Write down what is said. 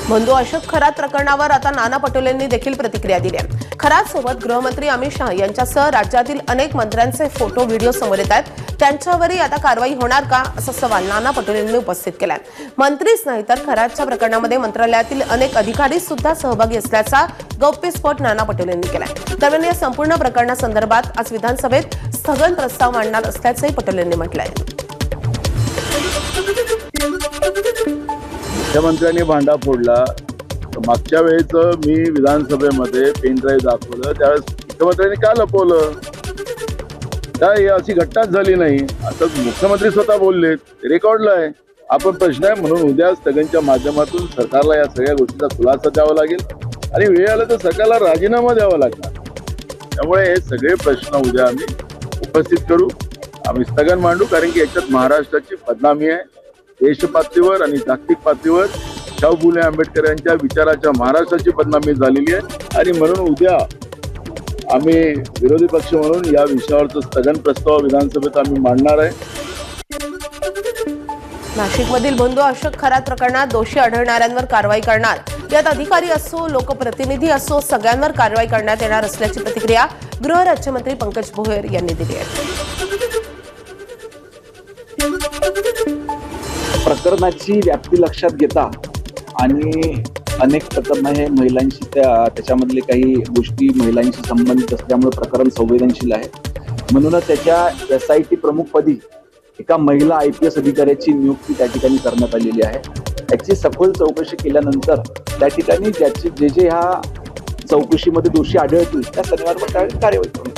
बंधू अशोक खरात प्रकरणावर आता नाना पटोलेंनी देखील प्रतिक्रिया दिली आहे। खरात सोबत गृहमंत्री अमित शहा यांच्यासह राज्यातील अनेक मंत्र्यांचे फोटो व्हिडिओ समोर येत आहेत। त्यांच्यावरही आता कारवाई होणार का असा सवाल नाना पटोलेंनी उपस्थित केलाय। मंत्रीच नाही तर खरातच्या प्रकरणामध्ये मंत्रालयातील अनेक अधिकारी सुद्धा सहभागी असल्याचा गौप्यस्फोट नाना पटोलेंनी केलाय। दरम्यान या संपूर्ण प्रकरणासंदर्भात आज विधानसभेत स्थगन प्रस्ताव मांडणार असल्याचंही पटोलेंनी म्हटलंय। मुख्यमंत्र्यांनी भांडा फोडला। मागच्या वेळेस मी विधानसभेमध्ये पेन ड्राईव्ह दाखवलं, त्यावेळेस मुख्यमंत्र्यांनी का लपवलं? काय अशी घटनाच झाली नाही असं मुख्यमंत्री स्वतः बोलले, रेकॉर्डला आहे। आपण प्रश्न आहे म्हणून उद्या स्थगनच्या माध्यमातून सरकारला या सगळ्या गोष्टीचा खुलासा द्यावा लागेल आणि वेळ आला तर सरकारला राजीनामा द्यावा लागणार। त्यामुळे हे सगळे प्रश्न उद्या आम्ही उपस्थित करू, आम्ही स्थगन मांडू, कारण की याच्यात महाराष्ट्राची बदनामी आहे। देश पातळीवर आणि जागतिक पातळीवर शाहू फुले आंबेडकर यांच्या विचाराच्या महाराष्ट्राची बदनामी झालेली आहे आणि म्हणून उद्या आम्ही विरोधी पक्ष म्हणून या विषयावरचं स्थगन प्रस्ताव विधानसभेत आम्ही मांडणार आहे। नाशिकमधील बंधू अशोक खरात प्रकरणात दोषी आढळणाऱ्यांवर कारवाई करणार। यात अधिकारी असो, लोकप्रतिनिधी असो, सगळ्यांवर कारवाई करण्यात येणार असल्याची प्रतिक्रिया गृहराज्यमंत्री पंकज भोयर यांनी दिली आहे। प्रकरणाची व्याप्ती लक्षात घेता आणि अनेक प्रकरण हे महिलांशी त्याच्यामधले काही गोष्टी महिलांशी संबंधित असल्यामुळे प्रकरण संवेदनशील आहे, म्हणूनच त्याच्या SIT प्रमुखपदी एका महिला IPS अधिकाऱ्याची नियुक्ती त्या ठिकाणी करण्यात आलेली आहे। याची सखोल चौकशी केल्यानंतर त्या ठिकाणी जे ह्या चौकशीमध्ये दोषी आढळतील त्या सर्वांवर कार्यवाही करू।